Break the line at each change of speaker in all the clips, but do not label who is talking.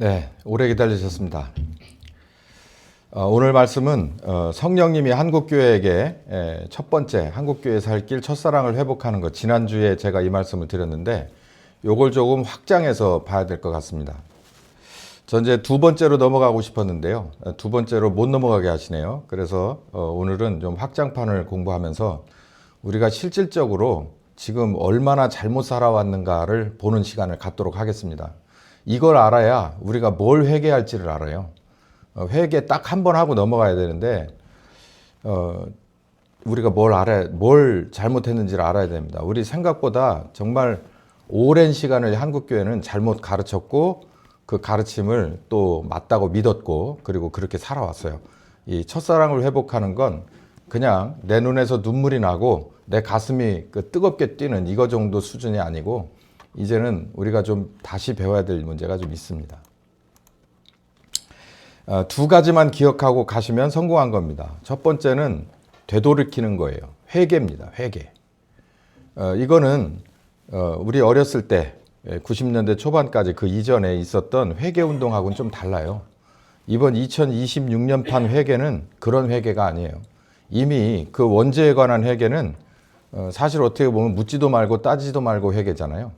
네, 오래 기다리셨습니다. 오늘 말씀은 성령님이 한국교회에게 첫 번째 한국교회에서 할 길 첫사랑을 회복하는 것, 지난주에 제가 이 말씀을 드렸는데 요걸 조금 확장해서 봐야 될 것 같습니다. 전 이제 두 번째로 넘어가고 싶었는데요. 두 번째로 못 넘어가게 하시네요. 그래서 오늘은 좀 확장판을 공부하면서 우리가 실질적으로 지금 얼마나 잘못 살아왔는가를 보는 시간을 갖도록 하겠습니다. 이걸 알아야 우리가 뭘 회개할지를 알아요. 회개 딱 한 번 하고 넘어가야 되는데 우리가 뭘 잘못했는지를 알아야 됩니다. 우리 생각보다 정말 오랜 시간을 한국교회는 잘못 가르쳤고 그 가르침을 또 맞다고 믿었고 그리고 그렇게 살아왔어요. 이 첫사랑을 회복하는 건 그냥 내 눈에서 눈물이 나고 내 가슴이 뜨겁게 뛰는 이거 정도 수준이 아니고 이제는 우리가 좀 다시 배워야 될 문제가 좀 있습니다. 두 가지만 기억하고 가시면 성공한 겁니다. 첫 번째는 되돌이키는 거예요. 회개입니다. 회개. 이거는 우리 어렸을 때 90년대 초반까지 그 이전에 있었던 회개 운동하고는 좀 달라요. 이번 2026년판 회개는 그런 회개가 아니에요. 이미 그 원죄에 관한 회개는 사실 어떻게 보면 묻지도 말고 따지지도 말고 회개잖아요.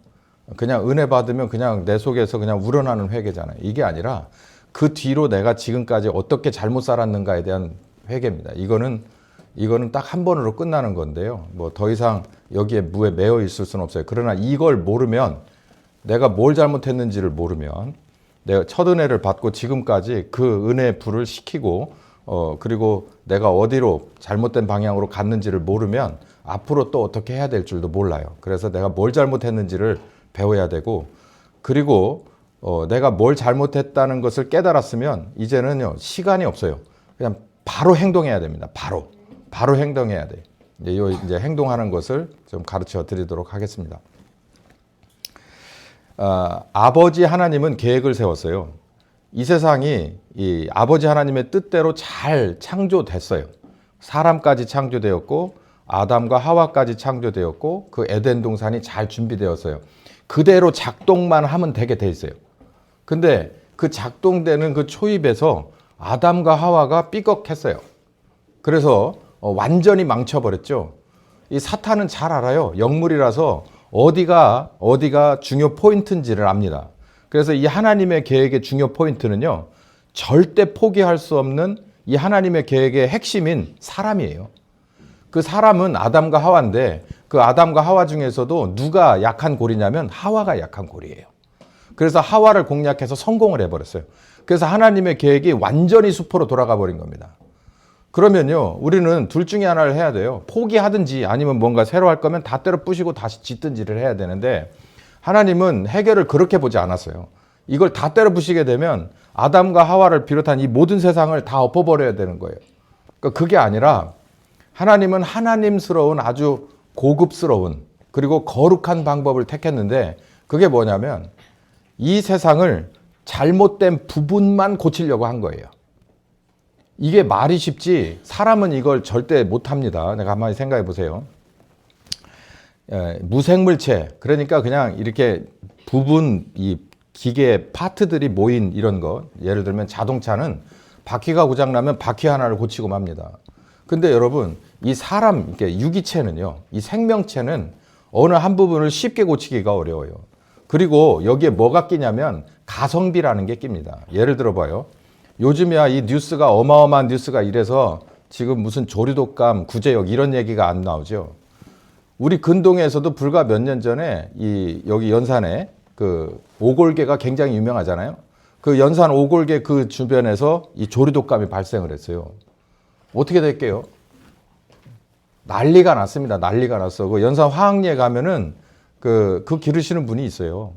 그냥 은혜 받으면 그냥 내 속에서 그냥 우러나는 회개잖아요. 이게 아니라 그 뒤로 내가 지금까지 어떻게 잘못 살았는가에 대한 회개입니다. 이거는 딱 한 번으로 끝나는 건데요. 뭐 더 이상 여기에 무에 매여 있을 수는 없어요. 그러나 이걸 모르면 내가 뭘 잘못했는지를 모르면 내가 첫 은혜를 받고 지금까지 그 은혜의 불을 식히고 그리고 내가 어디로 잘못된 방향으로 갔는지를 모르면 앞으로 또 어떻게 해야 될 줄도 몰라요. 그래서 내가 뭘 잘못했는지를 배워야 되고 그리고 내가 뭘 잘못했다는 것을 깨달았으면 이제는요 시간이 없어요. 그냥 바로 행동해야 됩니다. 바로 행동해야 돼. 이제 행동하는 것을 좀 가르쳐 드리도록 하겠습니다. 아버지 하나님은 계획을 세웠어요. 이 세상이 이 아버지 하나님의 뜻대로 잘 창조됐어요. 사람까지 창조되었고 아담과 하와까지 창조되었고 그 에덴 동산이 잘 준비되었어요. 그대로 작동만 하면 되게 돼 있어요. 근데 그 작동되는 그 초입에서 아담과 하와가 삐걱했어요. 그래서 완전히 망쳐버렸죠. 이 사탄은 잘 알아요. 영물이라서 어디가 중요 포인트인지를 압니다. 그래서 이 하나님의 계획의 중요 포인트는요. 절대 포기할 수 없는 이 하나님의 계획의 핵심인 사람이에요. 그 사람은 아담과 하와인데 그 아담과 하와 중에서도 누가 약한 골이냐면 하와가 약한 골이에요. 그래서 하와를 공략해서 성공을 해버렸어요. 그래서 하나님의 계획이 완전히 수포로 돌아가 버린 겁니다. 그러면요 우리는 둘 중에 하나를 해야 돼요. 포기하든지 아니면 뭔가 새로 할 거면 다 때려 부시고 다시 짓든지를 해야 되는데 하나님은 해결을 그렇게 보지 않았어요. 이걸 다 때려 부시게 되면 아담과 하와를 비롯한 이 모든 세상을 다 엎어버려야 되는 거예요. 그러니까 그게 아니라 하나님은 하나님스러운 아주 고급스러운 그리고 거룩한 방법을 택했는데 그게 뭐냐면 이 세상을 잘못된 부분만 고치려고 한 거예요. 이게 말이 쉽지 사람은 이걸 절대 못합니다. 내가 한번 생각해 보세요. 무생물체 그러니까 그냥 이렇게 부분 이 기계 파트들이 모인 이런 거 예를 들면 자동차는 바퀴가 고장나면 바퀴 하나를 고치고 맙니다. 근데 여러분 이 사람 이렇게 유기체는요 이 생명체는 어느 한 부분을 쉽게 고치기가 어려워요. 그리고 여기에 뭐가 끼냐면 가성비라는 게 낍니다. 예를 들어 봐요. 요즘이야 이 뉴스가 어마어마한 뉴스가 이래서 지금 무슨 조류독감, 구제역 이런 얘기가 안 나오죠. 우리 근동에서도 불과 몇 년 전에 여기 연산에 그 오골개가 굉장히 유명하잖아요. 그 연산 오골개 그 주변에서 이 조류독감이 발생을 했어요. 어떻게 될게요? 난리가 났습니다. 난리가 났어. 그 연산 화학리에 가면은 그 기르시는 분이 있어요.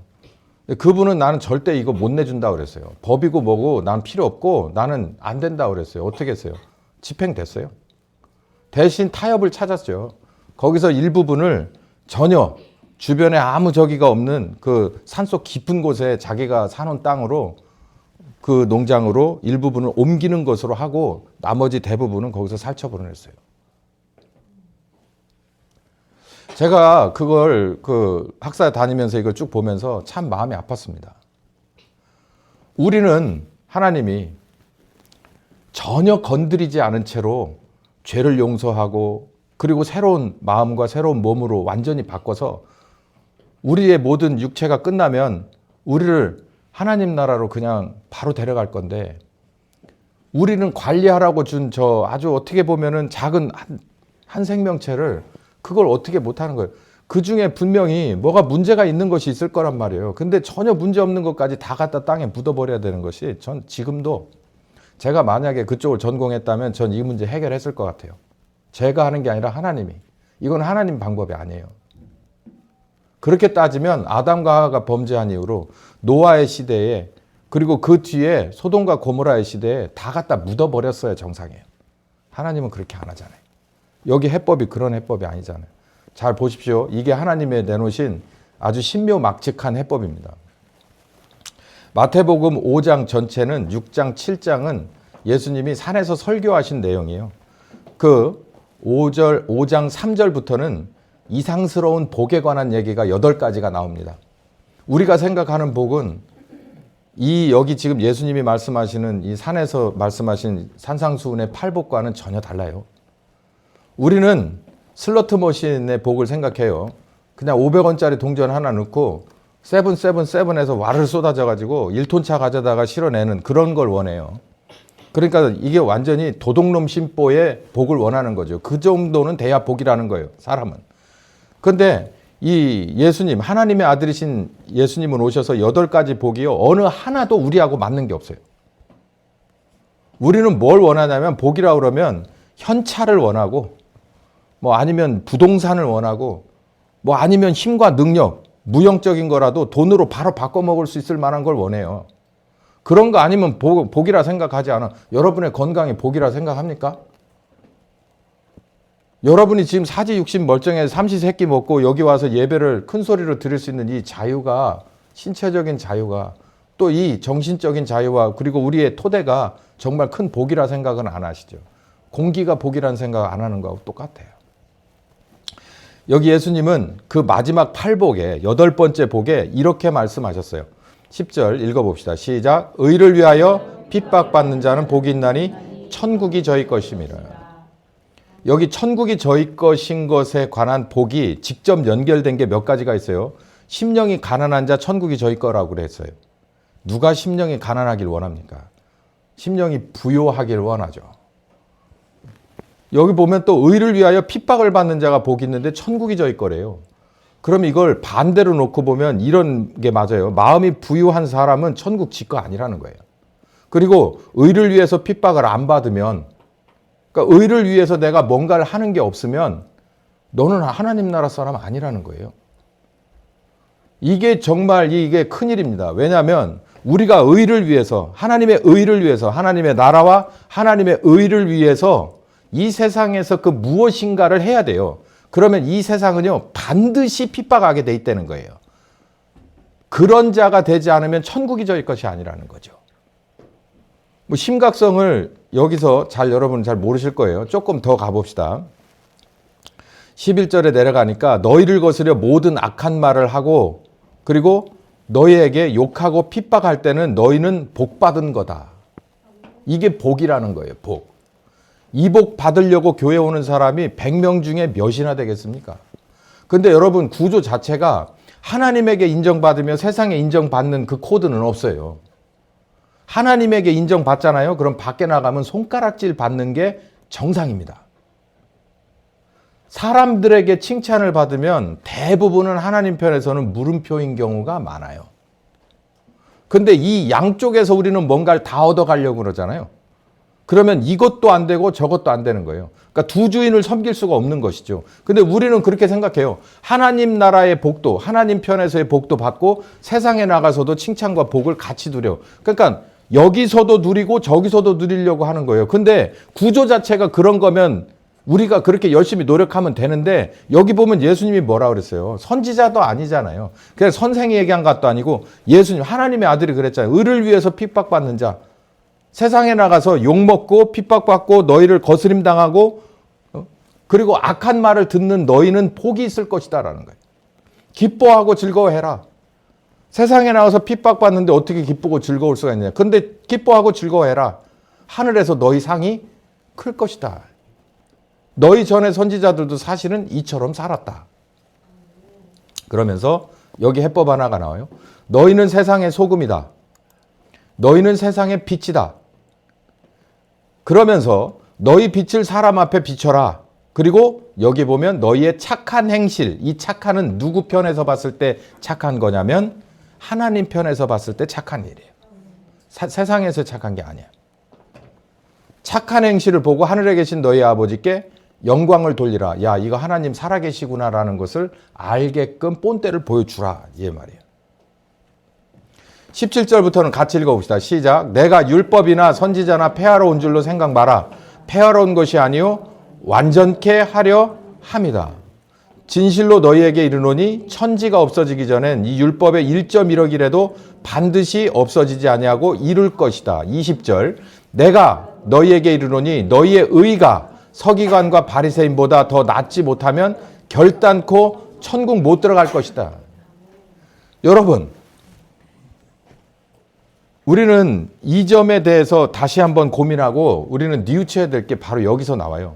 그분은 나는 절대 이거 못 내준다 그랬어요. 법이고 뭐고 난 필요 없고 나는 안 된다 그랬어요. 어떻게 했어요? 집행됐어요. 대신 타협을 찾았죠. 거기서 일부분을 전혀 주변에 아무 저기가 없는 그 산속 깊은 곳에 자기가 사는 땅으로 그 농장으로 일부분을 옮기는 것으로 하고 나머지 대부분은 거기서 살처분을 했어요. 제가 그걸 그 학사 다니면서 이걸 쭉 보면서 참 마음이 아팠습니다. 우리는 하나님이 전혀 건드리지 않은 채로 죄를 용서하고 그리고 새로운 마음과 새로운 몸으로 완전히 바꿔서 우리의 모든 육체가 끝나면 우리를 하나님 나라로 그냥 바로 데려갈 건데, 우리는 관리하라고 준 저 아주 어떻게 보면은 작은 한 생명체를 그걸 어떻게 못하는 거예요. 그 중에 분명히 뭐가 문제가 있는 것이 있을 거란 말이에요. 근데 전혀 문제 없는 것까지 다 갖다 땅에 묻어버려야 되는 것이, 전 지금도 제가 만약에 그쪽을 전공했다면 전 이 문제 해결했을 것 같아요. 제가 하는 게 아니라 하나님이. 이건 하나님 방법이 아니에요. 그렇게 따지면 아담과 하와가 범죄한 이후로 노아의 시대에, 그리고 그 뒤에 소돔과 고모라의 시대에 다 갖다 묻어버렸어야 정상이에요. 하나님은 그렇게 안 하잖아요. 여기 해법이 그런 해법이 아니잖아요. 잘 보십시오. 이게 하나님의 내놓으신 아주 신묘막측한 해법입니다. 마태복음 5장 전체는 6장, 7장은 예수님이 산에서 설교하신 내용이에요. 그 5장 3절부터는 이상스러운 복에 관한 얘기가 8가지가 나옵니다. 우리가 생각하는 복은 여기 지금 예수님이 말씀하시는 이 산에서 말씀하신 산상수훈의 8복과는 전혀 달라요. 우리는 슬로트 머신의 복을 생각해요. 그냥 500원짜리 동전 하나 넣고 777에서 와르르 쏟아져가지고 1톤차 가져다가 실어내는 그런 걸 원해요. 그러니까 이게 완전히 도둑놈 심보의 복을 원하는 거죠. 그 정도는 돼야 복이라는 거예요, 사람은. 그런데 이 예수님, 하나님의 아들이신 예수님은 오셔서 8가지 복이요, 어느 하나도 우리하고 맞는 게 없어요. 우리는 뭘 원하냐면, 복이라고 그러면 현찰을 원하고, 뭐 아니면 부동산을 원하고, 뭐 아니면 힘과 능력, 무형적인 거라도 돈으로 바로 바꿔 먹을 수 있을 만한 걸 원해요. 그런 거 아니면 복이라 생각하지 않아. 여러분의 건강이 복이라 생각합니까? 여러분이 지금 사지 육신 멀쩡해 삼시세끼 먹고 여기 와서 예배를 큰 소리로 드릴 수 있는 이 자유가, 신체적인 자유가, 또 이 정신적인 자유와 그리고 우리의 토대가 정말 큰 복이라 생각은 안 하시죠. 공기가 복이라는 생각 안 하는 거하고 똑같아요. 여기 예수님은 그 마지막 8복에 8번째 복에 이렇게 말씀하셨어요. 10절 읽어봅시다. 시작. 의를 위하여 핍박받는 자는 복이 있나니 천국이 저희 것임이라. 여기 천국이 저희 것인 것에 관한 복이 직접 연결된 게 몇 가지가 있어요. 심령이 가난한 자 천국이 저희 거라고 그랬어요. 누가 심령이 가난하길 원합니까? 심령이 부요하길 원하죠. 여기 보면 또 의를 위하여 핍박을 받는 자가 복이 있는데 천국이 저희 거래요. 그럼 이걸 반대로 놓고 보면 이런 게 맞아요. 마음이 부유한 사람은 천국 지 거 아니라는 거예요. 그리고 의를 위해서 핍박을 안 받으면, 그러니까 의를 위해서 내가 뭔가를 하는 게 없으면 너는 하나님 나라 사람 아니라는 거예요. 이게 정말 이게 큰일입니다. 왜냐하면 우리가 의를 위해서, 하나님의 의를 위해서, 하나님의 나라와 하나님의 의를 위해서 이 세상에서 그 무엇인가를 해야 돼요. 그러면 이 세상은요, 반드시 핍박하게 돼 있다는 거예요. 그런 자가 되지 않으면 천국이 저희 것이 아니라는 거죠. 뭐 심각성을 여기서 여러분은 잘 모르실 거예요. 조금 더 가봅시다. 11절에 내려가니까 너희를 거스려 모든 악한 말을 하고 그리고 너희에게 욕하고 핍박할 때는 너희는 복 받은 거다. 이게 복이라는 거예요. 복. 이 복 받으려고 교회 오는 사람이 100명 중에 몇이나 되겠습니까? 근데 여러분, 구조 자체가 하나님에게 인정받으며 세상에 인정받는 그 코드는 없어요. 하나님에게 인정받잖아요. 그럼 밖에 나가면 손가락질 받는 게 정상입니다. 사람들에게 칭찬을 받으면 대부분은 하나님 편에서는 물음표인 경우가 많아요. 근데 이 양쪽에서 우리는 뭔가를 다 얻어가려고 그러잖아요. 그러면 이것도 안 되고 저것도 안 되는 거예요. 그러니까 두 주인을 섬길 수가 없는 것이죠. 근데 우리는 그렇게 생각해요. 하나님 나라의 복도, 하나님 편에서의 복도 받고 세상에 나가서도 칭찬과 복을 같이 누려. 그러니까 여기서도 누리고 저기서도 누리려고 하는 거예요. 근데 구조 자체가 그런 거면 우리가 그렇게 열심히 노력하면 되는데, 여기 보면 예수님이 뭐라 그랬어요? 선지자도 아니잖아요. 그냥 선생이 얘기한 것도 아니고 예수님, 하나님의 아들이 그랬잖아요. 의를 위해서 핍박받는 자. 세상에 나가서 욕먹고 핍박받고 너희를 거스림당하고 그리고 악한 말을 듣는 너희는 복이 있을 것이다 라는 거예요. 기뻐하고 즐거워해라. 세상에 나와서 핍박받는데 어떻게 기쁘고 즐거울 수가 있느냐. 근데 기뻐하고 즐거워해라. 하늘에서 너희 상이 클 것이다. 너희 전에 선지자들도 사실은 이처럼 살았다. 그러면서 여기 해법 하나가 나와요. 너희는 세상의 소금이다. 너희는 세상의 빛이다. 그러면서 너희 빛을 사람 앞에 비춰라. 그리고 여기 보면 너희의 착한 행실, 이 착한은 누구 편에서 봤을 때 착한 거냐면 하나님 편에서 봤을 때 착한 일이에요. 세상에서 착한 게 아니야. 착한 행실을 보고 하늘에 계신 너희 아버지께 영광을 돌리라. 야, 이거 하나님 살아계시구나라는 것을 알게끔 본때를 보여주라. 이 말이에요. 17절부터는 같이 읽어봅시다. 시작. 내가 율법이나 선지자나 폐하러 온 줄로 생각 마라. 폐하러 온 것이 아니요 완전케 하려 함이다. 진실로 너희에게 이르노니 천지가 없어지기 전엔 이 율법의 1.1억이라도 반드시 없어지지 아니하고 이룰 것이다. 20절. 내가 너희에게 이르노니 너희의 의가 서기관과 바리새인보다 더 낫지 못하면 결단코 천국 못 들어갈 것이다. 여러분, 우리는 이 점에 대해서 다시 한번 고민하고 우리는 뉘우쳐야 될 게 바로 여기서 나와요.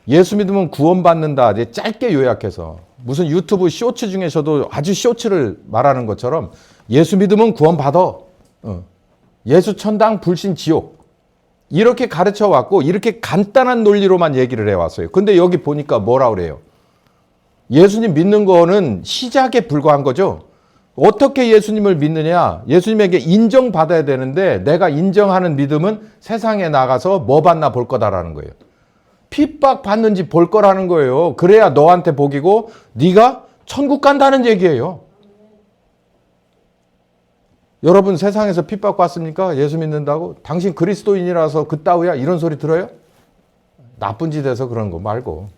예수 믿으면 구원받는다. 이제 짧게 요약해서 무슨 유튜브 쇼츠 중에서도 아주 쇼츠를 말하는 것처럼 예수 믿으면 구원받아. 예수 천당 불신 지옥. 이렇게 가르쳐 왔고 이렇게 간단한 논리로만 얘기를 해왔어요. 근데 여기 보니까 뭐라 그래요? 예수님 믿는 거는 시작에 불과한 거죠. 어떻게 예수님을 믿느냐? 예수님에게 인정받아야 되는데 내가 인정하는 믿음은 세상에 나가서 뭐 받나 볼 거다라는 거예요. 핍박 받는지 볼 거라는 거예요. 그래야 너한테 복이고 네가 천국 간다는 얘기예요. 여러분 세상에서 핍박 받습니까? 예수 믿는다고? 당신 그리스도인이라서 그따위야? 이런 소리 들어요? 나쁜 짓 해서 그런 거 말고.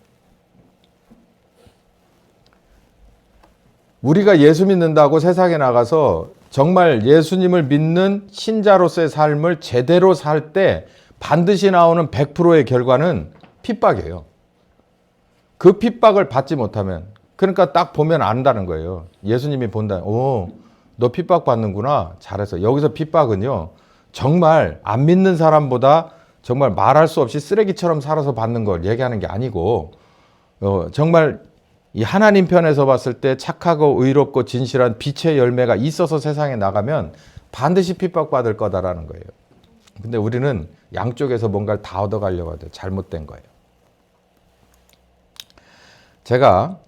우리가 예수 믿는다고 세상에 나가서 정말 예수님을 믿는 신자로서의 삶을 제대로 살 때 반드시 나오는 100%의 결과는 핍박이에요. 그 핍박을 받지 못하면, 그러니까 딱 보면 안다는 거예요. 예수님이 본다. 오, 너 핍박 받는구나. 잘했어. 여기서 핍박은요, 정말 안 믿는 사람보다 정말 말할 수 없이 쓰레기처럼 살아서 받는 걸 얘기하는 게 아니고, 정말 이 하나님 편에서 봤을 때 착하고 의롭고 진실한 빛의 열매가 있어서 세상에 나가면 반드시 핍박받을 거다라는 거예요. 근데 우리는 양쪽에서 뭔가를 다 얻어가려고 하죠. 잘못된 거예요. 제가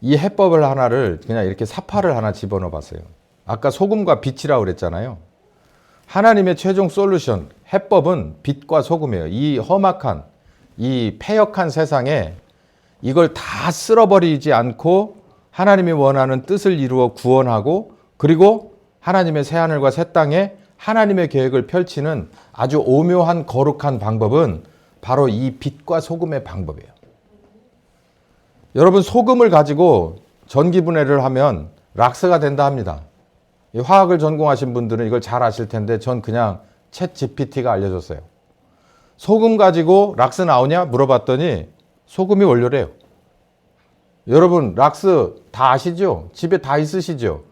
이 해법을 하나를 그냥 이렇게 사파를 하나 집어넣어 봤어요. 아까 소금과 빛이라고 그랬잖아요. 하나님의 최종 솔루션, 해법은 빛과 소금이에요. 이 험악한, 이 패역한 세상에 이걸 다 쓸어버리지 않고 하나님이 원하는 뜻을 이루어 구원하고 그리고 하나님의 새하늘과 새 땅에 하나님의 계획을 펼치는 아주 오묘한 거룩한 방법은 바로 이 빛과 소금의 방법이에요. 여러분 소금을 가지고 전기분해를 하면 락스가 된다 합니다. 이 화학을 전공하신 분들은 이걸 잘 아실 텐데 전 그냥 챗 GPT가 알려줬어요. 소금 가지고 락스 나오냐 물어봤더니 소금이 원료래요. 여러분 락스 다 아시죠? 집에 다 있으시죠?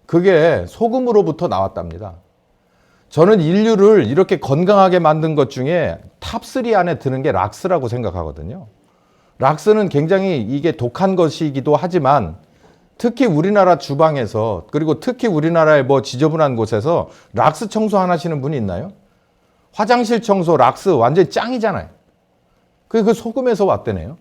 그게 소금으로부터 나왔답니다. 저는 인류를 이렇게 건강하게 만든 것 중에 탑3 안에 드는 게 락스라고 생각하거든요. 락스는 굉장히 이게 독한 것이기도 하지만 특히 우리나라 주방에서 그리고 특히 우리나라의 뭐 지저분한 곳에서 락스 청소 안 하시는 분이 있나요? 화장실 청소 락스 완전 짱이잖아요. 그 소금에서 왔대네요.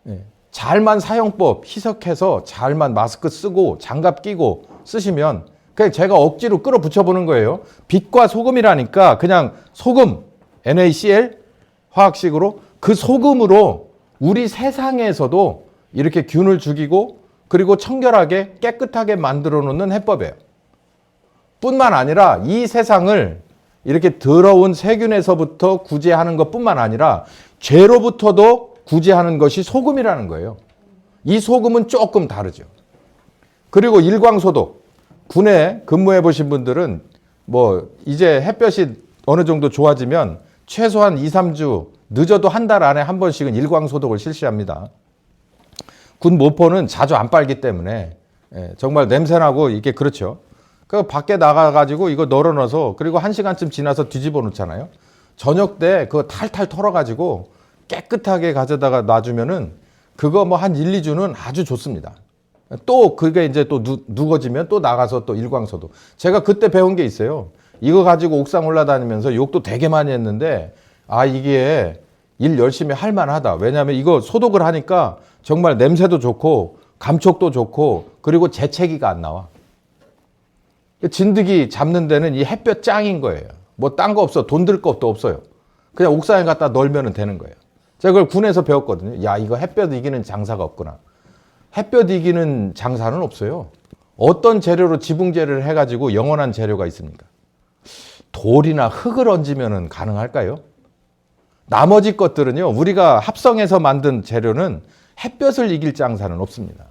네. 잘만 사용법 희석해서 잘만 마스크 쓰고 장갑 끼고 쓰시면 그냥 제가 억지로 끌어붙여 보는 거예요. 빛과 소금이라니까 그냥 소금 NaCl 화학식으로 그 소금으로 우리 세상에서도 이렇게 균을 죽이고 그리고 청결하게 깨끗하게 만들어 놓는 해법이에요. 뿐만 아니라 이 세상을 이렇게 더러운 세균에서부터 구제하는 것뿐만 아니라 죄로부터도 구제하는 것이 소금이라는 거예요. 이 소금은 조금 다르죠. 그리고 일광소독. 군에 근무해 보신 분들은 뭐 이제 햇볕이 어느 정도 좋아지면 최소한 2, 3주 늦어도 한 달 안에 한 번씩은 일광소독을 실시합니다. 군 모포는 자주 안 빨기 때문에 정말 냄새나고 이게 그렇죠. 그 밖에 나가가지고 이거 널어놔서 그리고 1시간쯤 지나서 뒤집어 놓잖아요. 저녁 때 그거 탈탈 털어가지고 깨끗하게 가져다가 놔주면은 그거 뭐 한 1, 2주는 아주 좋습니다. 또 그게 이제 또 누거지면 또 나가서 또 일광소도. 제가 그때 배운 게 있어요. 이거 가지고 옥상 올라다니면서 욕도 되게 많이 했는데 이게 일 열심히 할 만하다. 왜냐하면 이거 소독을 하니까 정말 냄새도 좋고 감촉도 좋고 그리고 재채기가 안 나와. 진드기 잡는 데는 이 햇볕 짱인 거예요. 뭐 딴 거 없어. 돈 들 것도 없어요. 그냥 옥상에 갖다 널면 되는 거예요. 제가 그걸 군에서 배웠거든요. 야, 이거 햇볕 이기는 장사가 없구나. 햇볕 이기는 장사는 없어요. 어떤 재료로 지붕재를 해가지고 영원한 재료가 있습니까? 돌이나 흙을 얹으면 가능할까요? 나머지 것들은요, 우리가 합성해서 만든 재료는 햇볕을 이길 장사는 없습니다.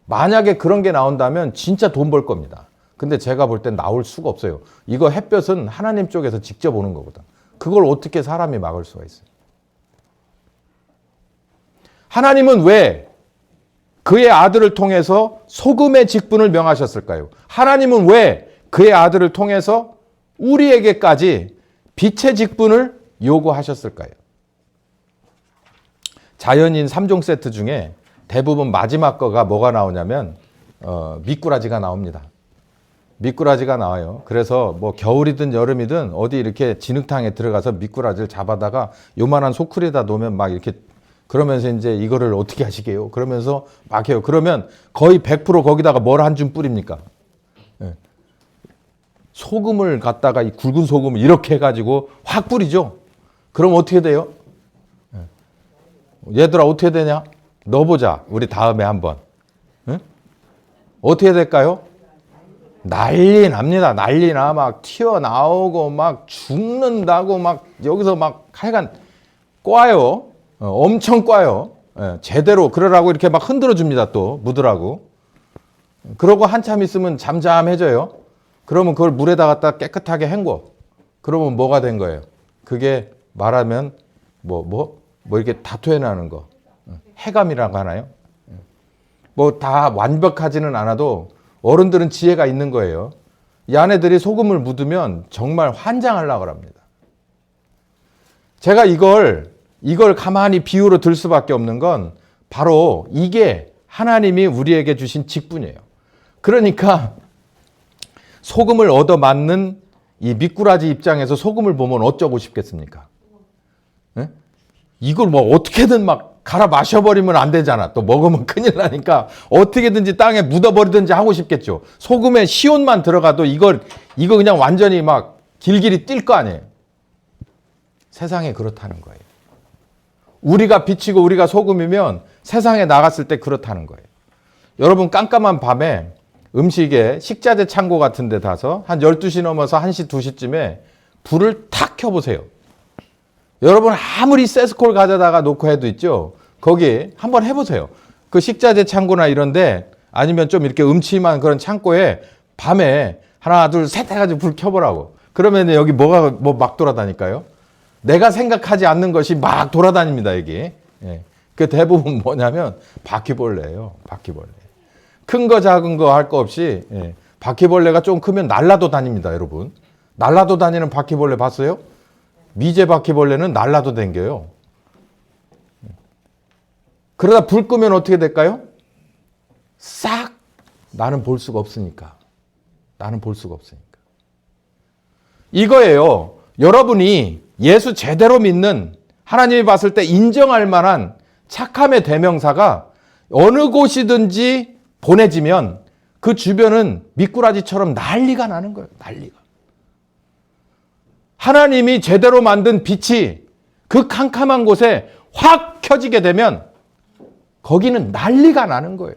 만약에 그런 게 나온다면 진짜 돈 벌 겁니다. 근데 제가 볼 땐 나올 수가 없어요. 이거 햇볕은 하나님 쪽에서 직접 오는 거거든. 그걸 어떻게 사람이 막을 수가 있어요? 하나님은 왜 그의 아들을 통해서 소금의 직분을 명하셨을까요? 하나님은 왜 그의 아들을 통해서 우리에게까지 빛의 직분을 요구하셨을까요? 자연인 3종 세트 중에 대부분 마지막 거가 뭐가 나오냐면 미꾸라지가 나옵니다. 미꾸라지가 나와요. 그래서 뭐 겨울이든 여름이든 어디 이렇게 진흙탕에 들어가서 미꾸라지를 잡아다가 요만한 소쿠리에다 놓으면 막 이렇게 그러면서 이제 이거를 어떻게 하시게요? 그러면서 막 해요. 그러면 거의 100% 거기다가 뭘 한 줌 뿌립니까? 소금을 갖다가 이 굵은 소금을 이렇게 해가지고 확 뿌리죠. 그럼 어떻게 돼요? 얘들아 어떻게 되냐? 넣어보자. 우리 다음에 한번. 어떻게 될까요? 난리 납니다. 난리 나. 막 튀어나오고 막 죽는다고 막 여기서 막 하여간 꽈요. 엄청 꽈요. 제대로 그러라고 이렇게 막 흔들어 줍니다. 또 묻으라고. 그러고 한참 있으면 잠잠해져요. 그러면 그걸 물에다 갖다 깨끗하게 헹궈. 그러면 뭐가 된 거예요? 그게 말하면 뭐 이렇게 다투해 나는 거. 해감이라고 하나요? 뭐 다 완벽하지는 않아도 어른들은 지혜가 있는 거예요. 이 아내들이 소금을 묻으면 정말 환장하려고 합니다. 제가 이걸 가만히 비유로 들 수밖에 없는 건 바로 이게 하나님이 우리에게 주신 직분이에요. 그러니까 소금을 얻어 맞는 이 미꾸라지 입장에서 소금을 보면 어쩌고 싶겠습니까? 이걸 뭐 어떻게든 막 갈아 마셔버리면 안 되잖아. 또 먹으면 큰일 나니까 어떻게든지 땅에 묻어버리든지 하고 싶겠죠. 소금에 시온만 들어가도 이거 그냥 완전히 막 길길이 뛸 거 아니에요. 세상에 그렇다는 거예요. 우리가 빛이고 우리가 소금이면 세상에 나갔을 때 그렇다는 거예요. 여러분 깜깜한 밤에 음식에 식자재 창고 같은 데 가서 한 12시 넘어서 1시, 2시쯤에 불을 탁 켜보세요. 여러분 아무리 세스콜 가져다가 놓고 해도 있죠. 거기 한번 해보세요. 그 식자재 창고나 이런데 아니면 좀 이렇게 음침한 그런 창고에 밤에 하나 둘 셋 해가지고 불 켜보라고. 그러면 여기 뭐가 막 돌아다닐까요? 내가 생각하지 않는 것이 막 돌아다닙니다. 여기. 그 대부분 뭐냐면 바퀴벌레예요. 바퀴벌레. 큰 거 작은 거 할 거 없이 바퀴벌레가 좀 크면 날라도 다닙니다. 여러분. 날라도 다니는 바퀴벌레 봤어요? 미제 바퀴벌레는 날라도 댕겨요. 그러다 불 끄면 어떻게 될까요? 싹 나는 볼 수가 없으니까. 나는 볼 수가 없으니까. 이거예요. 여러분이 예수 제대로 믿는 하나님이 봤을 때 인정할 만한 착함의 대명사가 어느 곳이든지 보내지면 그 주변은 미꾸라지처럼 난리가 나는 거예요. 난리가. 하나님이 제대로 만든 빛이 그 캄캄한 곳에 확 켜지게 되면 거기는 난리가 나는 거예요.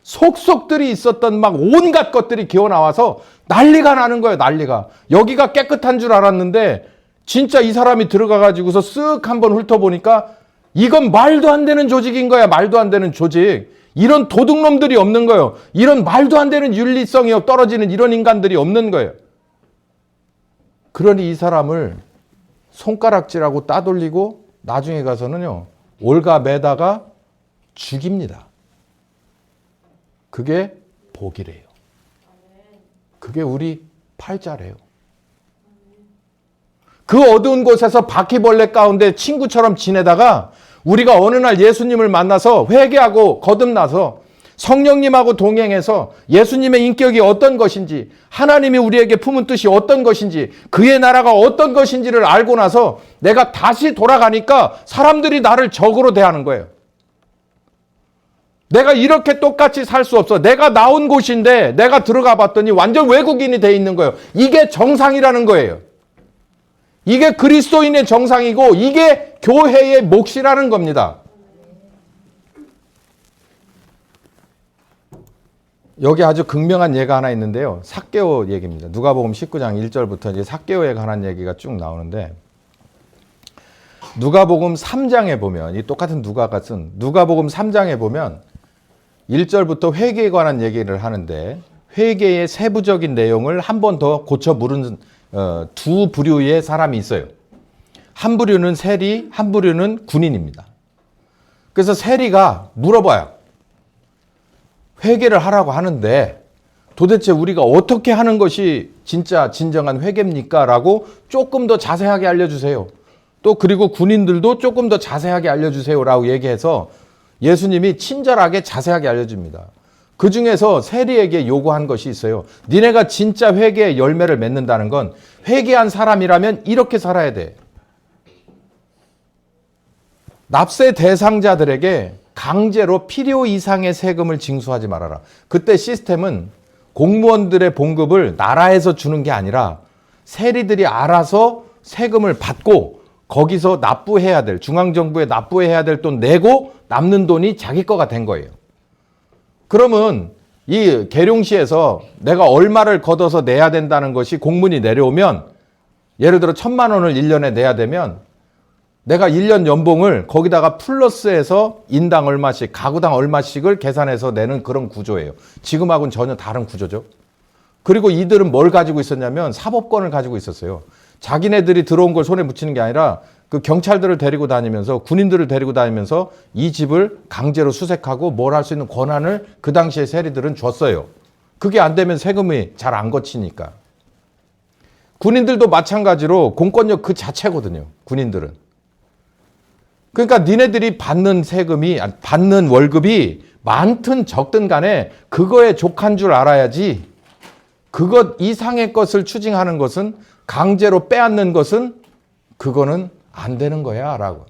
속속들이 있었던 막 온갖 것들이 기어 나와서 난리가 나는 거예요. 난리가. 여기가 깨끗한 줄 알았는데 진짜 이 사람이 들어가가지고서 쓱 한번 훑어보니까 이건 말도 안 되는 조직인 거야. 말도 안 되는 조직. 이런 도둑놈들이 없는 거예요. 이런 말도 안 되는 윤리성이 떨어지는 이런 인간들이 없는 거예요. 그러니 이 사람을 손가락질하고 따돌리고 나중에 가서는요. 올가 매다가 죽입니다. 그게 복이래요. 그게 우리 팔자래요. 그 어두운 곳에서 바퀴벌레 가운데 친구처럼 지내다가 우리가 어느 날 예수님을 만나서 회개하고 거듭나서 성령님하고 동행해서 예수님의 인격이 어떤 것인지, 하나님이 우리에게 품은 뜻이 어떤 것인지, 그의 나라가 어떤 것인지를 알고 나서 내가 다시 돌아가니까 사람들이 나를 적으로 대하는 거예요. 내가 이렇게 똑같이 살 수 없어. 내가 나온 곳인데 내가 들어가 봤더니 완전 외국인이 돼 있는 거예요. 이게 정상이라는 거예요. 이게 그리스도인의 정상이고 이게 교회의 몫이라는 겁니다. 여기 아주 극명한 예가 하나 있는데요. 삭개오 얘기입니다. 누가복음 19장 1절부터 이제 삭개오에 관한 얘기가 쭉 나오는데, 누가복음 3장에 보면, 이 똑같은 누가가 쓴 누가복음 3장에 보면 1절부터 회개에 관한 얘기를 하는데, 회개의 세부적인 내용을 한 번 더 고쳐 물은 두 부류의 사람이 있어요. 한 부류는 세리, 한 부류는 군인입니다. 그래서 세리가 물어봐요. 회개를 하라고 하는데 도대체 우리가 어떻게 하는 것이 진짜 진정한 회개입니까? 라고 조금 더 자세하게 알려주세요. 또 그리고 군인들도 조금 더 자세하게 알려주세요 라고 얘기해서 예수님이 친절하게 자세하게 알려줍니다. 그 중에서 세리에게 요구한 것이 있어요. 니네가 진짜 회개의 열매를 맺는다는 건 회개한 사람이라면 이렇게 살아야 돼. 납세 대상자들에게 강제로 필요 이상의 세금을 징수하지 말아라. 그때 시스템은 공무원들의 봉급을 나라에서 주는 게 아니라 세리들이 알아서 세금을 받고 거기서 납부해야 될, 중앙정부에 납부해야 될 돈 내고 남는 돈이 자기 거가 된 거예요. 그러면 이 계룡시에서 내가 얼마를 걷어서 내야 된다는 것이 공문이 내려오면, 예를 들어 1,000만 원을 1년에 내야 되면 내가 1년 연봉을 거기다가 플러스해서 인당 얼마씩, 가구당 얼마씩을 계산해서 내는 그런 구조예요. 지금하고는 전혀 다른 구조죠. 그리고 이들은 뭘 가지고 있었냐면 사법권을 가지고 있었어요. 자기네들이 들어온 걸 손에 묻히는 게 아니라 그 경찰들을 데리고 다니면서, 군인들을 데리고 다니면서 이 집을 강제로 수색하고 뭘 할 수 있는 권한을 그 당시에 세리들은 줬어요. 그게 안 되면 세금이 잘 안 거치니까. 군인들도 마찬가지로 공권력 그 자체거든요. 군인들은. 그러니까 니네들이 받는 세금이, 받는 월급이 많든 적든 간에 그거에 족한 줄 알아야지, 그것 이상의 것을 추징하는 것은, 강제로 빼앗는 것은 그거는 안 되는 거야 라고.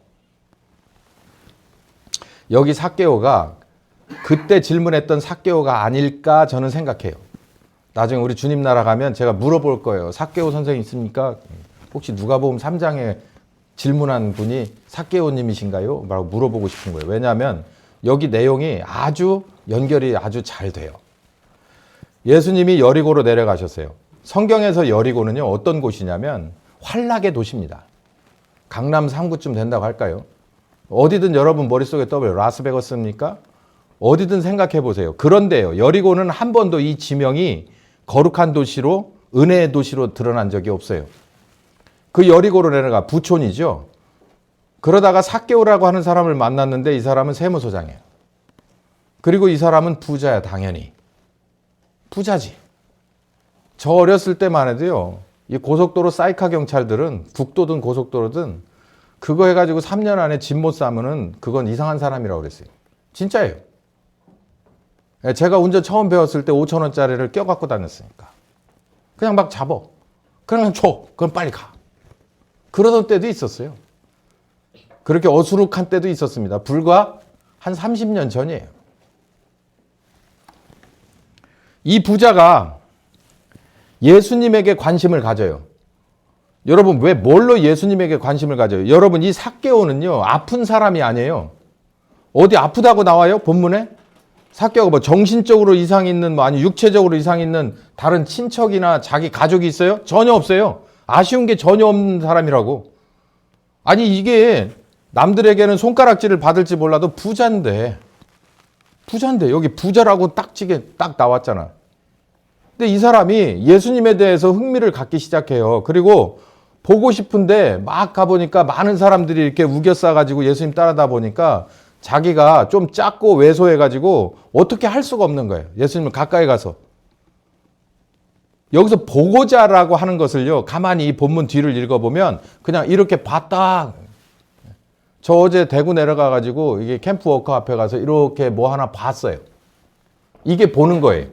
여기 삭개오가 그때 질문했던 삭개오가 아닐까 저는 생각해요. 나중에 우리 주님 나라 가면 제가 물어볼 거예요. 삭개오 선생님 있습니까? 혹시 누가복음 3장에 질문한 분이 삭개오님이신가요? 라고 물어보고 싶은 거예요. 왜냐하면 여기 내용이 아주 연결이 아주 잘 돼요. 예수님이 여리고로 내려가셨어요. 성경에서 여리고는요, 어떤 곳이냐면 환락의 도시입니다. 강남 3구쯤 된다고 할까요? 어디든 여러분 머릿속에 떠올려요. 라스베거스입니까? 어디든 생각해 보세요. 그런데요, 여리고는 한 번도 이 지명이 거룩한 도시로, 은혜의 도시로 드러난 적이 없어요. 그 여리고로 내려가, 부촌이죠. 그러다가 삭개오라고 하는 사람을 만났는데 이 사람은 세무서장이에요. 그리고 이 사람은 부자야, 당연히. 부자지. 저 어렸을 때만 해도요, 이 고속도로 사이카 경찰들은, 국도든 고속도로든 그거 해가지고 3년 안에 집 못 사면은 그건 이상한 사람이라고 그랬어요. 진짜예요. 제가 운전 처음 배웠을 때 5,000원짜리를 껴갖고 다녔으니까. 그냥 막 잡어. 그냥 줘. 그럼 빨리 가. 그러던 때도 있었어요. 그렇게 어수룩한 때도 있었습니다. 불과 한 30년 전이에요. 이 부자가 예수님에게 관심을 가져요. 여러분, 왜 뭘로 예수님에게 관심을 가져요? 여러분, 이 삭개오는요, 아픈 사람이 아니에요. 어디 아프다고 나와요? 본문에? 삭개오가 뭐 정신적으로 이상 있는, 뭐 아니 육체적으로 이상 있는 다른 친척이나 자기 가족이 있어요? 전혀 없어요. 아쉬운 게 전혀 없는 사람이라고. 아니, 이게 남들에게는 손가락질을 받을지 몰라도 부자인데 여기 부자라고 딱 나왔잖아. 근데 이 사람이 예수님에 대해서 흥미를 갖기 시작해요. 그리고 보고 싶은데 막 가보니까 많은 사람들이 이렇게 우겨싸가지고 예수님 따라다 보니까 자기가 좀 작고 왜소해가지고 어떻게 할 수가 없는 거예요. 예수님을 가까이 가서. 여기서 보고자라고 하는 것을요, 가만히 이 본문 뒤를 읽어보면 그냥 이렇게 봤다. 저 어제 대구 내려가가지고 이게 캠프워커 앞에 가서 이렇게 뭐 하나 봤어요. 이게 보는 거예요.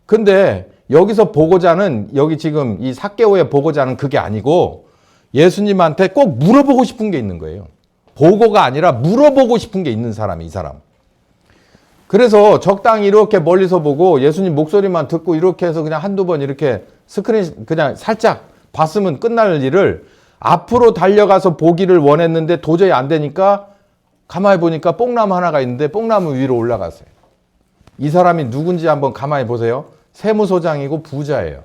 근데 여기서 보고자는, 여기 지금 이 삭개오의 보고자는 그게 아니고 예수님한테 꼭 물어보고 싶은 게 있는 거예요. 보고가 아니라 물어보고 싶은 게 있는 사람이 이 사람. 그래서 적당히 이렇게 멀리서 보고 예수님 목소리만 듣고 이렇게 해서 그냥 한두 번 이렇게 스크린 그냥 살짝 봤으면 끝날 일을 앞으로 달려가서 보기를 원했는데 도저히 안 되니까 가만히 보니까 뽕나무 하나가 있는데 뽕나무 위로 올라갔어요. 이 사람이 누군지 한번 가만히 보세요. 세무소장이고 부자예요.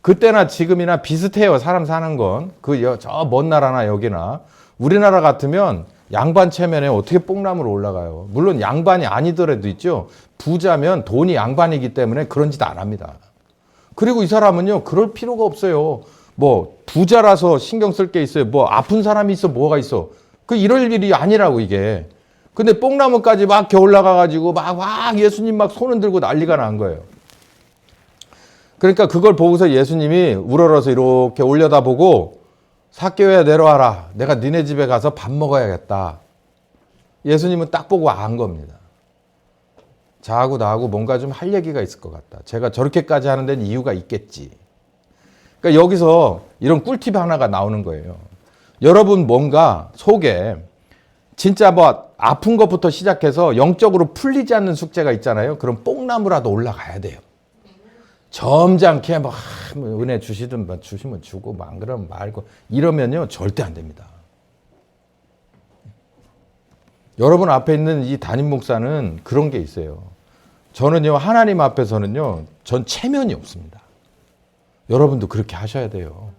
그때나 지금이나 비슷해요. 사람 사는 건. 저 먼 나라나 여기나. 우리나라 같으면 양반 체면에 어떻게 뽕나무로 올라가요. 물론 양반이 아니더라도 있죠. 부자면 돈이 양반이기 때문에 그런 짓 안 합니다. 그리고 이 사람은요, 그럴 필요가 없어요. 뭐 부자라서 신경 쓸 게 있어요. 뭐 아픈 사람이 있어, 뭐가 있어. 이럴 일이 아니라고 이게. 근데 뽕나무까지 막 겨 올라가가지고 막 예수님 막 손을 들고 난리가 난 거예요. 그러니까 그걸 보고서 예수님이 우러러서 이렇게 올려다보고 삭개오야 내려와라. 내가 니네 집에 가서 밥 먹어야겠다. 예수님은 딱 보고 안 겁니다. 자하고 나하고 뭔가 좀 할 얘기가 있을 것 같다. 제가 저렇게까지 하는 데는 이유가 있겠지. 그러니까 여기서 이런 꿀팁 하나가 나오는 거예요. 여러분 뭔가 속에 진짜 뭐 아픈 것부터 시작해서 영적으로 풀리지 않는 숙제가 있잖아요. 그럼 뽕나무라도 올라가야 돼요. 점잖게 뭐 은혜 주시든 주시면 주고 뭐 안 그러면 말고 이러면요 절대 안 됩니다. 여러분 앞에 있는 이 담임 목사는 그런 게 있어요. 저는요 하나님 앞에서는요 전 체면이 없습니다. 여러분도 그렇게 하셔야 돼요.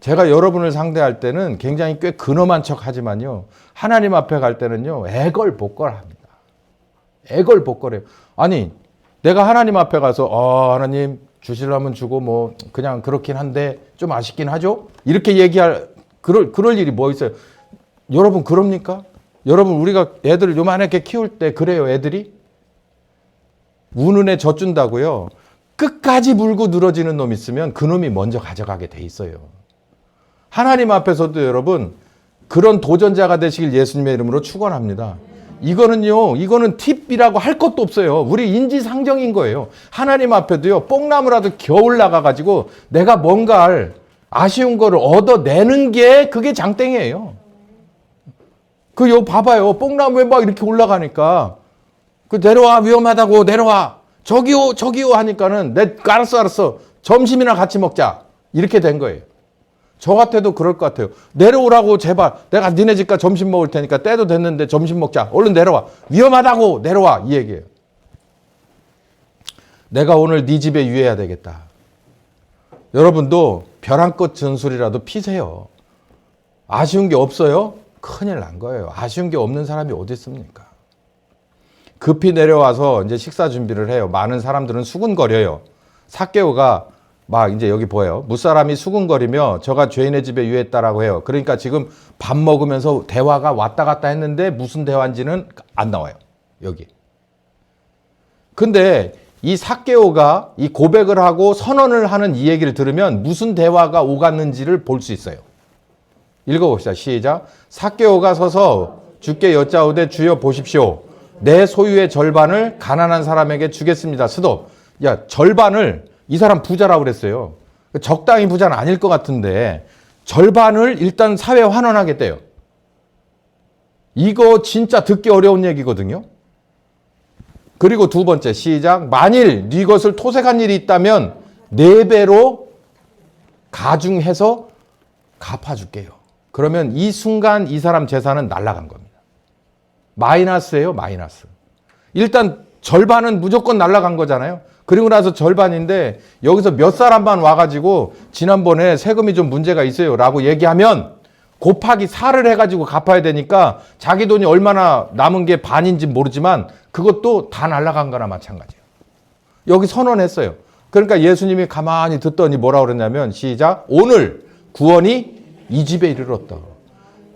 제가 여러분을 상대할 때는 굉장히 꽤 근엄한 척 하지만요 하나님 앞에 갈 때는요 애걸복걸합니다. 애걸복걸해요. 아니 내가 하나님 앞에 가서 하나님 주시려면 주고 뭐 그냥 그렇긴 한데 좀 아쉽긴 하죠? 이렇게 얘기할 그럴 일이 뭐 있어요? 여러분 그럽니까? 여러분 우리가 애들을 요만하게 키울 때 그래요 애들이? 우는 애 젖준다고요. 끝까지 물고 늘어지는 놈 있으면 그 놈이 먼저 가져가게 돼 있어요. 하나님 앞에서도 여러분 그런 도전자가 되시길 예수님의 이름으로 축원합니다. 이거는 팁이라고 할 것도 없어요. 우리 인지상정인 거예요. 하나님 앞에도요, 뽕나무라도 겨 올라가가지고 내가 뭔가를 아쉬운 거를 얻어내는 게 그게 장땡이에요. 봐봐요. 뽕나무에 막 이렇게 올라가니까 내려와, 위험하다고 내려와. 저기요 하니까는 알았어. 점심이나 같이 먹자. 이렇게 된 거예요. 저 같아도 그럴 것 같아요. 내려오라고 제발. 내가 니네 집가 점심 먹을 테니까 때도 됐는데 점심 먹자. 얼른 내려와. 위험하다고 내려와. 이 얘기예요. 내가 오늘 네 집에 유해야 되겠다. 여러분도 벼랑끝 전술이라도 피세요. 아쉬운 게 없어요? 큰일 난 거예요. 아쉬운 게 없는 사람이 어디 있습니까? 급히 내려와서 이제 식사 준비를 해요. 많은 사람들은 수군거려요. 삭개오가 막 이제 여기 보여요. 무사람이 수군거리며 저가 죄인의 집에 유했다라고 해요. 그러니까 지금 밥 먹으면서 대화가 왔다 갔다 했는데 무슨 대화인지는 안 나와요. 여기. 근데 이 삭개오가 이 고백을 하고 선언을 하는 이 얘기를 들으면 무슨 대화가 오갔는지를 볼 수 있어요. 읽어봅시다. 시작. 삭개오가 서서 주께 여짜오되 주여 보십시오. 내 소유의 절반을 가난한 사람에게 주겠습니다. 스톱. 야, 절반을 이 사람 부자라고 그랬어요. 적당히 부자는 아닐 것 같은데 절반을 일단 사회에 환원하겠대요. 이거 진짜 듣기 어려운 얘기거든요. 그리고 두 번째 시작. 만일 네 것을 토색한 일이 있다면 4배로 가중해서 갚아줄게요. 그러면 이 순간 이 사람 재산은 날아간 겁니다. 마이너스예요, 마이너스. 일단 절반은 무조건 날아간 거잖아요. 그리고 나서 절반인데 여기서 몇 사람만 와가지고 지난번에 세금이 좀 문제가 있어요 라고 얘기하면 곱하기 4를 해가지고 갚아야 되니까 자기 돈이 얼마나 남은 게 반인지 모르지만 그것도 다 날아간 거나 마찬가지예요. 여기 선언했어요. 그러니까 예수님이 가만히 듣더니 뭐라고 그랬냐면 시작. 오늘 구원이 이 집에 이르렀다.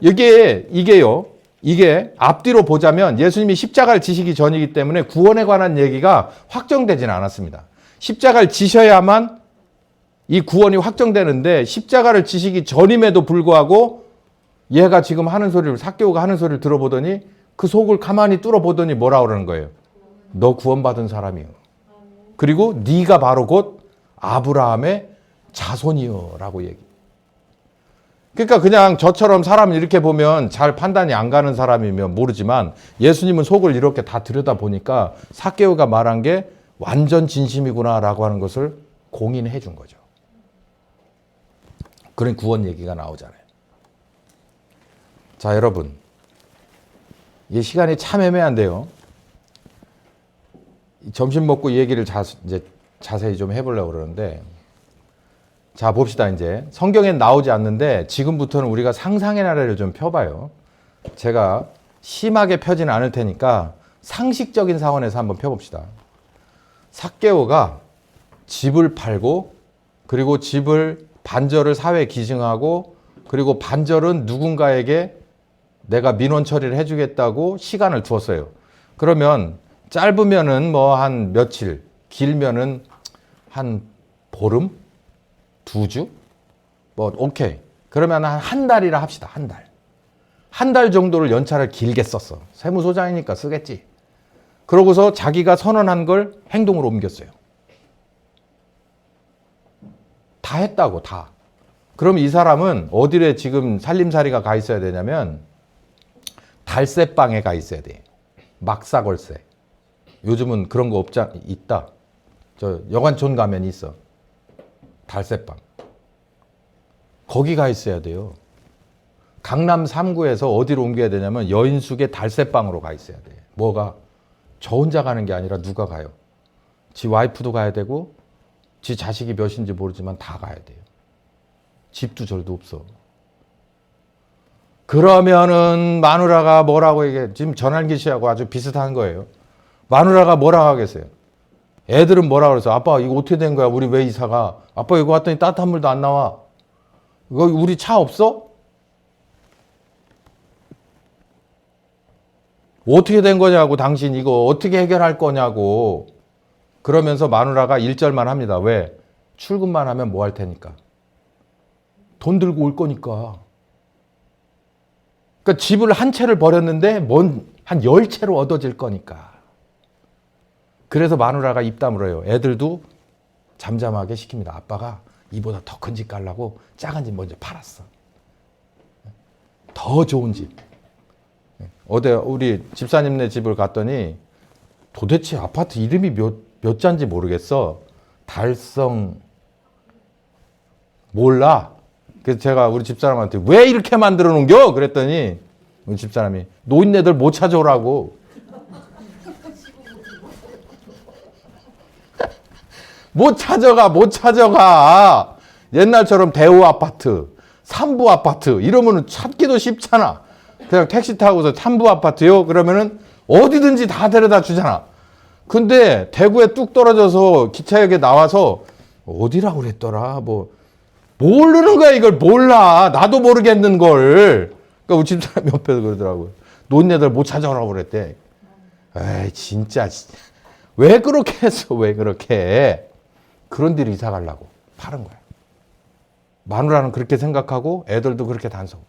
이게요. 이게 앞뒤로 보자면 예수님이 십자가를 지시기 전이기 때문에 구원에 관한 얘기가 확정되지는 않았습니다. 십자가를 지셔야만 이 구원이 확정되는데 십자가를 지시기 전임에도 불구하고 얘가 지금 하는 소리를, 삭개오가 하는 소리를 들어보더니 그 속을 가만히 뚫어보더니 뭐라 그러는 거예요? 너 구원받은 사람이요. 그리고 네가 바로 곧 아브라함의 자손이요 라고 얘기. 그러니까 그냥 저처럼 사람을 이렇게 보면 잘 판단이 안 가는 사람이면 모르지만 예수님은 속을 이렇게 다 들여다보니까 삭개오가 말한 게 완전 진심이구나 라고 하는 것을 공인해 준 거죠. 그런 구원 얘기가 나오잖아요. 자, 여러분. 이 시간이 참 애매한데요. 점심 먹고 이 얘기를 이제 자세히 좀 해보려고 그러는데, 자, 봅시다. 이제 성경엔 나오지 않는데 지금부터는 우리가 상상의 나래를 좀 펴봐요. 제가 심하게 펴지는 않을 테니까 상식적인 사원에서 한번 펴봅시다. 삭개오가 집을 팔고, 그리고 집을 반절을 사회에 기증하고, 그리고 반절은 누군가에게 내가 민원 처리를 해주겠다고 시간을 두었어요. 그러면 짧으면은 뭐 한 며칠, 길면은 한 보름? 2주? 뭐 오케이. 그러면 한 달이라 합시다. 한 달. 한 달 정도를 연차를 길게 썼어. 세무소장이니까 쓰겠지. 그러고서 자기가 선언한 걸 행동으로 옮겼어요. 다 했다고, 다. 그럼 이 사람은 어디에 지금 살림살이가 가 있어야 되냐면 달새방에 가 있어야 돼. 막사걸새. 요즘은 그런 거 있다. 저 여관촌 가면 있어. 달새방. 거기 가 있어야 돼요. 강남 3구에서 어디로 옮겨야 되냐면 여인숙의 달새방으로 가 있어야 돼. 뭐가? 저 혼자 가는 게 아니라 누가 가요? 지 와이프도 가야 되고 지 자식이 몇인지 모르지만 다 가야 돼요. 집도 절도 없어. 그러면은 마누라가 뭐라고 얘기해? 지금 전환기 씨하고 아주 비슷한 거예요. 마누라가 뭐라고 하겠어요? 애들은 뭐라고 그래서 아빠 이거 어떻게 된 거야? 우리 왜 이사가? 아빠 이거 왔더니 따뜻한 물도 안 나와. 이거 우리 차 없어? 어떻게 된 거냐고 당신 이거 어떻게 해결할 거냐고. 그러면서 마누라가 1절만 합니다. 왜? 출근만 하면 뭐 할 테니까. 돈 들고 올 거니까. 그러니까 집을 한 채를 버렸는데 한 10채로 얻어질 거니까. 그래서 마누라가 입 다물어요. 애들도 잠잠하게 시킵니다. 아빠가 이보다 더 큰 집 가려고 작은 집 먼저 팔았어. 더 좋은 집. 어제 우리 집사님네 집을 갔더니 도대체 아파트 이름이 몇 잔지 모르겠어. 달성 몰라. 그래서 제가 우리 집사람한테 왜 이렇게 만들어 놓은겨? 그랬더니 우리 집사람이 노인네들 못 찾아오라고. 못 찾아가. 옛날처럼 대우 아파트, 3부 아파트 이러면은 찾기도 쉽잖아. 그냥 택시 타고서 3부 아파트요? 그러면은 어디든지 다 데려다 주잖아. 근데 대구에 뚝 떨어져서 기차역에 나와서 어디라고 그랬더라? 뭐 모르는 거야. 이걸 몰라. 나도 모르겠는 걸. 그러니까 우리 집사람 옆에서 그러더라고요. 노인네들 못 찾아오라고 그랬대. 에이 진짜 왜 그렇게 했어? 왜 그렇게 해? 그런 데로 이사 가려고 파는 거야. 마누라는 그렇게 생각하고 애들도 그렇게 단속.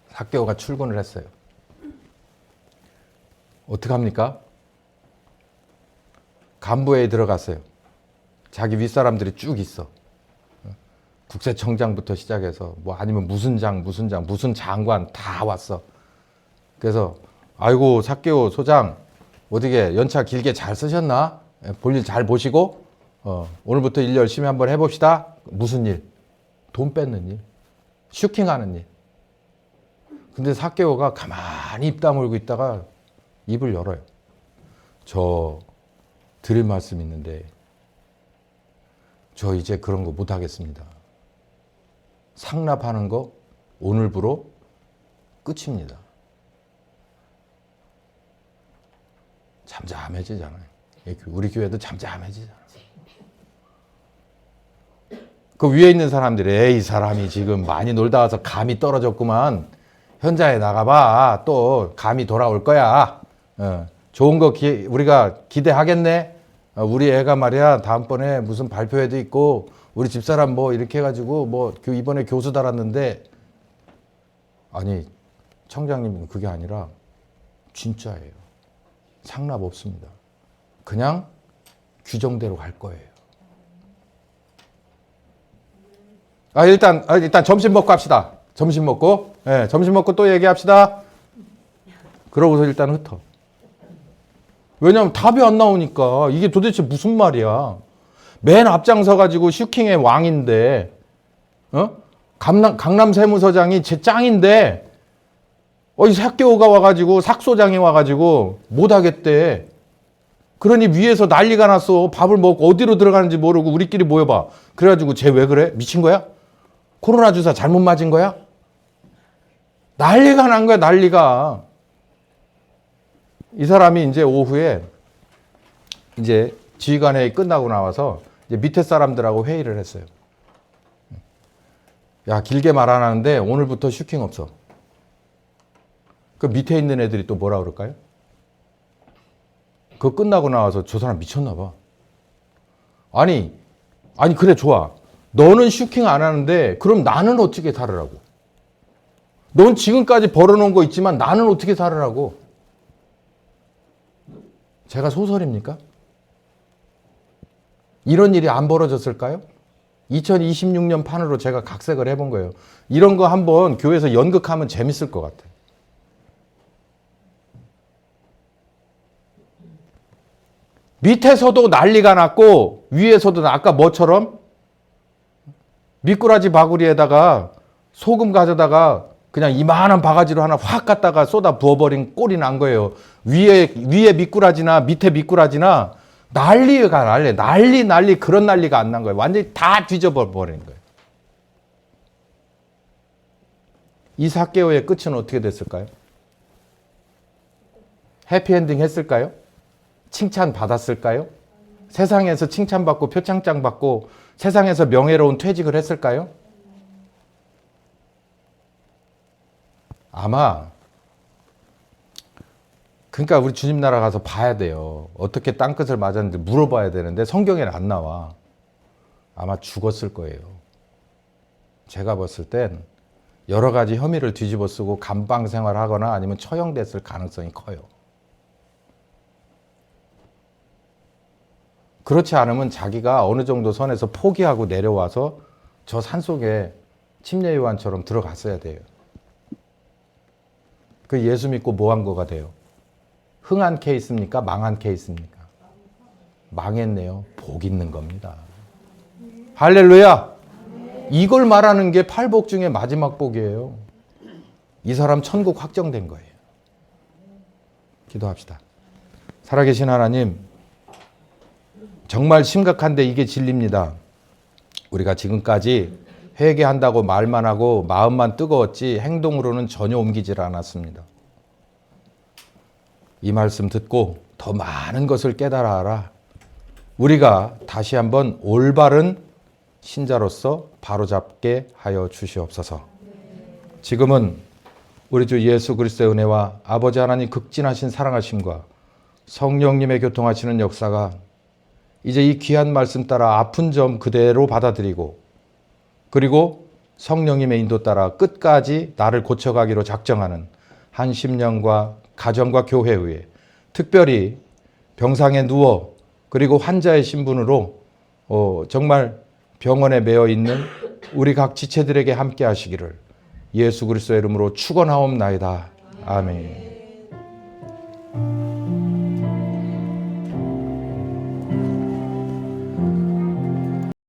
삭개오가 출근을 했어요. 어떡합니까? 간부회에 들어갔어요. 자기 윗사람들이 쭉 있어. 국세청장부터 시작해서 뭐 아니면 무슨 장관 다 왔어. 그래서 아이고 삭개오 소장 어떻게 연차 길게 잘 쓰셨나? 볼일 잘 보시고 오늘부터 일 열심히 한번 해봅시다. 무슨 일? 돈 뺏는 일. 슈킹하는 일. 근데 삭개오가 가만히 입 다물고 있다가 입을 열어요. 저 드릴 말씀 있는데 저 이제 그런 거 못하겠습니다. 상납하는 거 오늘부로 끝입니다. 잠잠해지잖아요. 우리 교회도 잠잠해지잖아요. 그 위에 있는 사람들이 에이 이 사람이 지금 많이 놀다 와서 감이 떨어졌구만. 현장에 나가봐. 또 감이 돌아올 거야. 좋은 거 우리가 기대하겠네. 우리 애가 말이야 다음번에 무슨 발표회도 있고 우리 집사람 뭐 이렇게 해가지고 뭐 이번에 교수 달았는데, 아니 청장님 그게 아니라 진짜예요. 상납 없습니다. 그냥 규정대로 갈 거예요. 일단 점심 먹고 합시다. 점심 먹고 또 얘기합시다. 그러고서 일단 흩어. 왜냐면 답이 안 나오니까. 이게 도대체 무슨 말이야. 맨 앞장서 가지고 슈킹의 왕인데, 강남 세무서장이 제 짱인데, 이 삭개오가 와가지고 삭소장이 와가지고 못하겠대. 그러니 위에서 난리가 났어. 밥을 먹고 어디로 들어가는지 모르고 우리끼리 모여봐. 그래가지고 쟤 왜 그래? 미친 거야? 코로나 주사 잘못 맞은 거야? 난리가 난 거야, 난리가. 이 사람이 이제 오후에 이제 지휘관 회의 끝나고 나와서 이제 밑에 사람들하고 회의를 했어요. 야, 길게 말 안 하는데 오늘부터 슈킹 없어. 그 밑에 있는 애들이 또 뭐라 그럴까요? 그거 끝나고 나와서 저 사람 미쳤나 봐. 아니 그래 좋아. 너는 슈킹 안 하는데 그럼 나는 어떻게 살으라고? 넌 지금까지 벌어놓은 거 있지만 나는 어떻게 살으라고? 제가 소설입니까? 이런 일이 안 벌어졌을까요? 2026년 판으로 제가 각색을 해본 거예요. 이런 거 한번 교회에서 연극하면 재밌을 것 같아요. 밑에서도 난리가 났고 위에서도 아까 뭐처럼 미꾸라지 바구리에다가 소금 가져다가 그냥 이만한 바가지로 하나 확 갖다가 쏟아 부어버린 꼴이 난 거예요. 위에 미꾸라지나 밑에 미꾸라지나 난리가 난리 그런 난리가 안 난 거예요. 완전히 다 뒤져버린 거예요. 이 삭개오의 끝은 어떻게 됐을까요? 해피엔딩 했을까요? 칭찬 받았을까요? 세상에서 칭찬받고 표창장 받고 세상에서 명예로운 퇴직을 했을까요? 아마 그러니까 우리 주님 나라 가서 봐야 돼요. 어떻게 땅끝을 맞았는지 물어봐야 되는데 성경에는 안 나와. 아마 죽었을 거예요. 제가 봤을 땐 여러 가지 혐의를 뒤집어 쓰고 감방 생활하거나 아니면 처형됐을 가능성이 커요. 그렇지 않으면 자기가 어느 정도 선에서 포기하고 내려와서 저 산속에 침례요한처럼 들어갔어야 돼요. 그 예수 믿고 뭐 한 거가 돼요? 흥한 케이스입니까? 망한 케이스입니까? 망했네요. 복 있는 겁니다. 할렐루야! 이걸 말하는 게 팔복 중에 마지막 복이에요. 이 사람 천국 확정된 거예요. 기도합시다. 살아계신 하나님, 정말 심각한데 이게 진리입니다. 우리가 지금까지 회개한다고 말만 하고 마음만 뜨거웠지 행동으로는 전혀 옮기질 않았습니다. 이 말씀 듣고 더 많은 것을 깨달아라. 우리가 다시 한번 올바른 신자로서 바로잡게 하여 주시옵소서. 지금은 우리 주 예수 그리스도의 은혜와 아버지 하나님 극진하신 사랑하심과 성령님의 교통하시는 역사가 이제 이 귀한 말씀 따라 아픈 점 그대로 받아들이고 그리고 성령님의 인도 따라 끝까지 나를 고쳐가기로 작정하는 한 심령과 가정과 교회에 특별히 병상에 누워 그리고 환자의 신분으로 정말 병원에 매여 있는 우리 각 지체들에게 함께 하시기를 예수 그리스도의 이름으로 축원하옵나이다. 아멘.